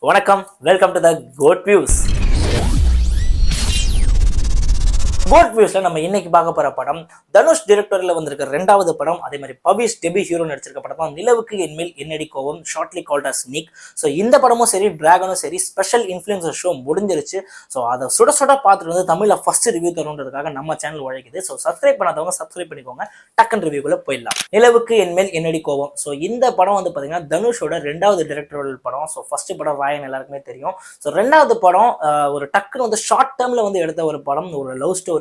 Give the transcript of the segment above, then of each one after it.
வணக்கம், welcome to the code views. Code வியூஸ்ல நம்ம இன்னைக்கு பார்க்க போற படம் தனுஷ் டைரக்டர்ல வந்திருக்க ரெண்டாவது படம். அதே மாதிரி பவிஷ் டெபி ஹீரோ நடிச்சிருக்க படம் தான் நிலவுக்கு என்மேல் என்னடி கோவம், ஷார்ட்லி கால்ட் அஸ் நிக். ஸோ இந்த படமும் சரி, டிராகனும் சரி, ஸ்பெஷல் இன்ஃப்ளூயன்சர் ஷோ முடிஞ்சிருச்சு. ஸோ அதை சுட சுட பார்த்துட்டு வந்து தமிழ்ல ஃபர்ஸ்ட் ரிவ்யூ தரணுன்றதுக்காக நம்ம சேனல் உழைக்குது. ஸோ சப்ஸ்கிரைப் பண்ணாதவங்க சப்ஸ்கிரைப் பண்ணிக்கோங்க. டக்கன் ரிவ்யூக்குள்ள போயிடலாம். நிலவுக்கு என்மேல் என்னடி கோவம். ஸோ இந்த படம் வந்து பாத்தீங்கன்னா தனுஷோட ரெண்டாவது டைரக்டரல் படம். ஸோ ஃபர்ஸ்ட் படம் ராயன் எல்லாருக்குமே தெரியும். ஸோ ரெண்டாவது படம் ஒரு டக்குன்னு வந்து ஷார்ட் டேர்ம்ல வந்து எடுத்த ஒரு படம், ஒரு லவ் ஸ்டோரி,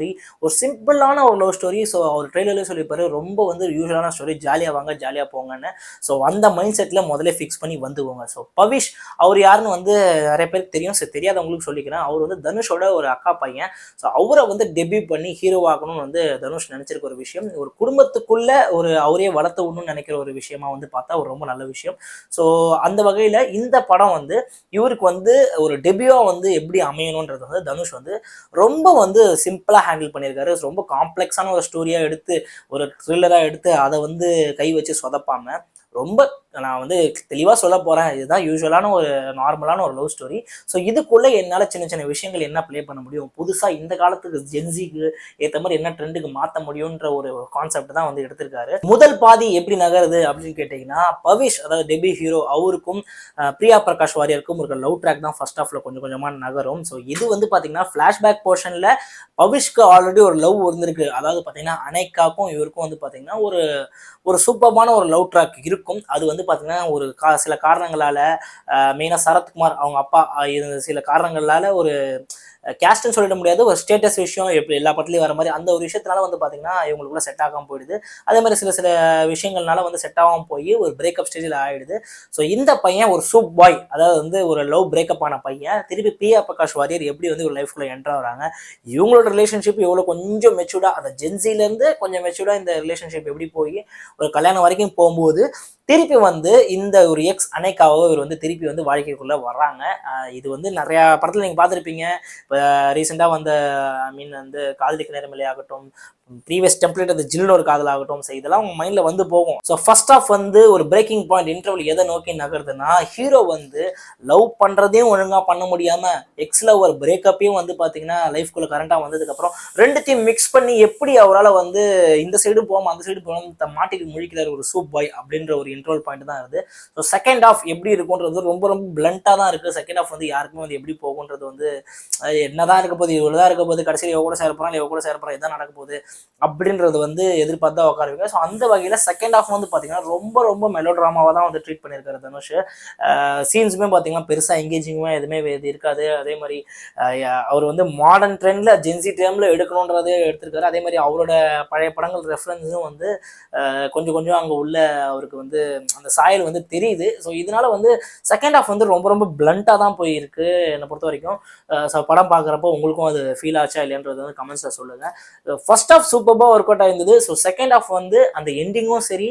ஒரு சிம்பிளான ஒரு லவ் ஸ்டோரி. ஸோ அவர் ட்ரெய்லர்லேயே சொல்லியிருப்பாரு, ரொம்ப வந்து யூஸ்வலான ஸ்டோரி, ஜாலியாக வாங்க ஜாலியாக போங்கன்னு. ஸோ அந்த மைண்ட் செட்டில் முதல்ல ஃபிக்ஸ் பண்ணி வந்துவோங்க. ஸோ பவிஷ் அவர் யாருன்னு வந்து நிறைய பேருக்கு தெரியும். ஸோ தெரியாதவங்களுக்கு சொல்லிக்கிறேன், அவர் வந்து தனுஷோட ஒரு அக்கா பையன். ஸோ அவரை வந்து டெபியூ பண்ணி ஹீரோ ஆகணும்னு வந்து தனுஷ் நினைச்சிருக்க ஒரு விஷயம். ஒரு குடும்பத்துக்குள்ள ஒரு அவரே வளர்த்து விடணும்னு நினைக்கிற ஒரு விஷயமா வந்து பார்த்தா ஒரு ரொம்ப நல்ல விஷயம். ஸோ அந்த வகையில் இந்த படம் வந்து இவருக்கு வந்து ஒரு டெபியூவா வந்து எப்படி அமையணுன்றது வந்து தனுஷ் வந்து ரொம்ப வந்து சிம்பிளா ஹேண்டில் பண்ணியிருக்காரு. ரொம்ப காம்ப்ளெக்ஸான ஒரு ஸ்டோரியா எடுத்து, ஒரு த்ரில்லரா எடுத்து அதை வந்து கை வச்சு சொதப்பாம ரொம்ப, நான் வந்து தெளிவாக சொல்ல போகிறேன், இதுதான் யூஸ்வலான ஒரு நார்மலான ஒரு லவ் ஸ்டோரி. ஸோ இதுக்குள்ளே என்னால் சின்ன சின்ன விஷயங்கள் என்ன ப்ளே பண்ண முடியும், புதுசாக இந்த காலத்துக்கு ஜென்சிக்கு ஏற்ற மாதிரி என்ன ட்ரெண்டுக்கு மாற்ற முடியுன்ற ஒரு கான்செப்ட் தான் வந்து எடுத்திருக்காரு. முதல் பாதி எப்படி நகருது அப்படின்னு கேட்டிங்கன்னா, பவிஷ் அதாவது டெபி ஹீரோ அவருக்கும் பிரியா பிரகாஷ் வாரியருக்கும் ஒரு லவ் ட்ராக் தான் ஃபர்ஸ்ட் ஹாஃப்ல கொஞ்சம் கொஞ்சமாக நகரும். ஸோ இது வந்து பார்த்தீங்கன்னா ஃப்ளாஷ்பேக் போர்ஷனில் பவிஷ்க்கு ஆல்ரெடி ஒரு லவ் இருந்திருக்கு. அதாவது பார்த்தீங்கன்னா அனைக்காக்கும் இவருக்கும் வந்து பார்த்தீங்கன்னா ஒரு சூப்பர்மான ஒரு லவ் ட்ராக் இருக்கும். அது வந்து பார்த்தீங்கன்னா ஒரு சில காரணங்களால, மெயினாக சரத்குமார் அவங்க அப்பா சில காரணங்களால ஒரு கேஸ்ட்னு சொல்லிட முடியாது, ஒரு ஸ்டேட்டஸ் விஷயம் எப்படி எல்லா படத்துலையும் வர மாதிரி அந்த ஒரு விஷயத்தினால வந்து பார்த்தீங்கன்னா இவங்களுக்குள்ள செட் ஆகாமல் போயிடுது. அதே மாதிரி சில சில விஷயங்கள்னால வந்து செட் ஆகாமல் போய் ஒரு பிரேக்கப் ஸ்டேஜில் ஆகிடுது. ஸோ இந்த பையன் ஒரு சூப் பாய், அதாவது வந்து ஒரு லவ் பிரேக்கப் ஆன பையன் திருப்பி பிரியா பிரகாஷ் வாரியர் எப்படி வந்து ஒரு லைஃப்குள்ளே என்டர் ஆகிறாங்க, இவங்களோட ரிலேஷன்ஷிப் எவ்வளோ கொஞ்சம் மெச்சூர்டா, அந்த ஜென்சிலேருந்து கொஞ்சம் மெச்சூர்டா இந்த ரிலேஷன்ஷிப் எப்படி போய் ஒரு கல்யாணம் வரைக்கும் போகும்போது திருப்பி வந்து இந்த ஒரு எக்ஸ் அனைக்காவோ இவர் வந்து திருப்பி வந்து வாழ்க்கைக்குள்ள வர்றாங்க. இது வந்து நிறைய படத்துல நீங்க பார்த்துருப்பீங்க. இப்போ ரீசெண்டாக வந்த வந்து காதலிக்க நேரமில்லை ஆகட்டும், ப்ரீவியஸ் டெம்ப்ளேட் அந்த ஜில்லோட ஒரு காதல் ஆகட்டும், ஸோ இதெல்லாம் உங்க மைண்ட்ல வந்து போகும். ஸோ ஃபர்ஸ்ட் ஆஃப் வந்து ஒரு பிரேக்கிங் பாயிண்ட் இன்டர்வல் எதை நோக்கி நகருதுன்னா, ஹீரோ வந்து லவ் பண்றதையும் ஒழுங்கா பண்ண முடியாம எக்ஸ்ல ஒரு பிரேக்கப்பையும் வந்து பாத்தீங்கன்னா லைஃப்குள்ள கரண்டா வந்ததுக்கு அப்புறம் ரெண்டுத்தையும் மிக்ஸ் பண்ணி எப்படி அவரால் வந்து இந்த சைடும் போகாம அந்த சைடு போகாம மாட்டிட்டு முழிக்கிறார் ஒரு சூப் பாய் அப்படின்ற ஒரு இன்டர்வல் பாயிண்ட் தான் இருக்குது. ஸோ செகண்ட் ஆஃப் எப்படி இருக்குன்றது ரொம்ப ரொம்ப பிளண்டா தான் இருக்கு. செகண்ட் ஆஃப் வந்து யாருக்குமே வந்து எப்படி போகுன்றது வந்து என்னதான் இருக்க போகுது, இவ்வளவுதான் இருக்க போகுது, கடைசியில் இவ கூட சேரப்போறான் இவ கூட சேரப்போறான், இதான் நடக்க போகுது அப்படின்றது வந்து எதிர்பார்த்து தான் உட்காருவீங்க. ஸோ அந்த வகையில் செகண்ட் ஆஃப் வந்து பார்த்தீங்கன்னா ரொம்ப ரொம்ப மெலோ ட்ராமாவாக தான் வந்து ட்ரீட் பண்ணியிருக்காரு தனுஷ். சீன்ஸுமே பார்த்தீங்கன்னா பெருசாக எங்கேஜிங்குமே எதுவுமே இருக்காது. அதே மாதிரி அவர் வந்து மாடர்ன் ட்ரெண்டில் ஜென்சி டைமில் எடுக்கணுன்றதே எடுத்திருக்காரு. அதே மாதிரி அவரோட பழைய படங்கள் ரெஃபரன்ஸும் வந்து கொஞ்சம் கொஞ்சம் அங்கே உள்ள அவருக்கு வந்து அந்த சாயல் வந்து தெரியுது. ஸோ இதனால வந்து செகண்ட் ஆஃப் வந்து ரொம்ப ரொம்ப பிளண்ட்டாக தான் போயிருக்கு என்னை பொறுத்த வரைக்கும். ஸோ படம் பார்க்குறப்போ உங்களுக்கும் அது ஃபீல் ஆச்சா இல்லைன்றது வந்து கமெண்ட்ஸில் சொல்லுங்கள். ஃபர்ஸ்ட் ஆஃப் சூப்பராக ஒர்க் அவுட் ஆயிருந்தது. ஸோ செகண்ட் ஆஃப் வந்து அந்த எண்டிங்கும் சரி,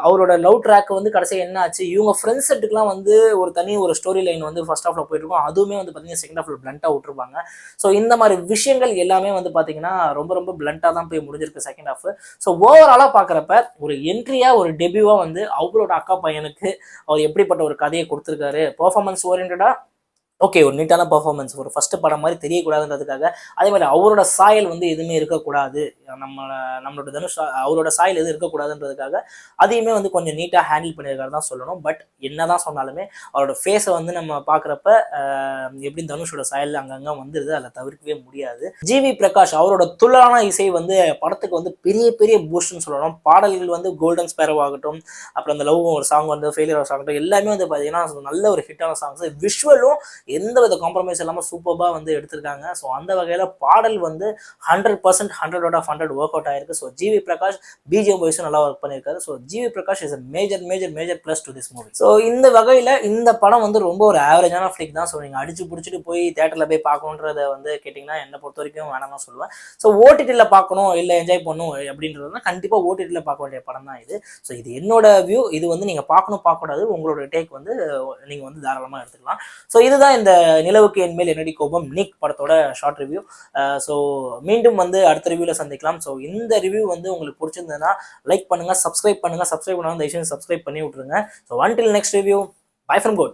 அவரோட லவ் ட்ராக் வந்து கடைசி என்ன ஆச்சு, இவங்க ஃப்ரெண்ட்ஸ் செட்டுக்குலாம் வந்து ஒரு தனி ஒரு ஸ்டோரி லைன் வந்து ஃபர்ஸ்ட் ஆஃப்ல போயிட்டு இருக்கும். அதுவுமே வந்து பார்த்தீங்கன்னா செகண்ட் ஆஃப்ல பிளண்டா விட்டுருப்பாங்க. ஸோ இந்த மாதிரி விஷயங்கள் எல்லாமே வந்து பார்த்தீங்கன்னா ரொம்ப ரொம்ப பிளண்டா தான் போய் முடிஞ்சிருக்கு செகண்ட் ஆஃப். ஸோ ஓவராலாக பார்க்குறப்ப ஒரு என்ட்ரியா ஒரு டெபியூவா வந்து அவரோட அக்கா பையனுக்கு அவர் எப்படிப்பட்ட ஒரு கதையை கொடுத்துருக்காரு, பெர்ஃபார்மன்ஸ் ஓரியன்டா ஓகே, ஒரு நீட்டான பர்ஃபார்மன்ஸ், ஒரு ஃபர்ஸ்ட் படம் மாதிரி தெரியக்கூடாதுன்றதுக்காக. அதே மாதிரி அவரோட சாயல் வந்து எதுவுமே இருக்கக்கூடாது, நம்மளோட தனுஷ் அவரோட சாயல் எதுவும் இருக்கக்கூடாதுன்றதுக்காக அதையுமே வந்து கொஞ்சம் நீட்டாக ஹேண்டில் பண்ணியிருக்காரு தான் சொல்லணும். பட் என்னதான் சொன்னாலுமே அவரோட ஃபேஸை வந்து நம்ம பார்க்குறப்ப எப்படி தனுஷோட சாயல் அங்கங்கே வந்துடுது, அதை தவிர்க்கவே முடியாது. ஜிவி பிரகாஷ் அவரோட துள்ளான இசை வந்து படத்துக்கு வந்து பெரிய பெரிய பூஸ்ட்னு சொல்லணும். பாடல்கள் வந்து கோல்டன் ஸ்பேரோ ஆகட்டும், அப்புறம் அந்த லவ் ஒரு சாங் வந்து ஃபெயிலியர் ஆகட்டும், எல்லாமே வந்து பார்த்தீங்கன்னா நல்ல ஒரு ஹிட்டான சாங்ஸ். விஷுவலும் எந்த வித காம்ப்ரமைஸ் இல்லாமல் சூப்பராக வந்து எடுத்திருக்காங்க. ஸோ அந்த வகையில் பாடல் வந்து 100% 100/100 ஒர்க் அவுட் ஆயிருக்கு. ஸோ ஜிவி பிரகாஷ் பிஜிஎம் வைஸும் நல்லா ஒர்க் பண்ணியிருக்காரு. So GV Prakash is major plus to this movie. So இந்த வகையில் இந்த படம் வந்து ரொம்ப ஒரு ஆவரேஜான ஃபிளிக் தான். ஸோ நீங்கள் அடிச்சு பிடிச்சிட்டு போய் தேட்டரில் போய் பார்க்கணுன்றத வந்து கேட்டிங்கன்னா என்னை பொறுத்த வரைக்கும் வேணாம் தான் சொல்லுவேன். ஸோ ஓடிடியில் பார்க்கணும் இல்லை என்ஜாய் பண்ணணும் அப்படின்றதுனா கண்டிப்பாக ஓடிடியில் பார்க்க வேண்டிய படம் தான் இது. ஸோ இது என்னோட வியூ. இது வந்து நீங்கள் பார்க்கக்கூடாது, உங்களோட டேக் வந்து நீங்கள் வந்து தாராளமாக எடுத்துக்கலாம். ஸோ இதுதான் இந்த நிலவுக்கு என்மேல் என்னடி கோபம் நிக் படத்தோட ஷார்ட் ரிவ்யூ. ஸோ மீண்டும் வந்து அடுத்த ரிவ்யூவில் சந்திக்கலாம். ஸோ இந்த ரிவ்யூ வந்து உங்களுக்கு பிடிச்சிருந்ததுன்னா லைக் பண்ணுங்கள், சப்ஸ்கிரைப் பண்ணுங்கள். சப்ஸ்கிரைப் பண்ணாலும் தயவுசெய்து சப்ஸ்கிரைப் பண்ணி விட்ருங்க. So until next review, bye from good.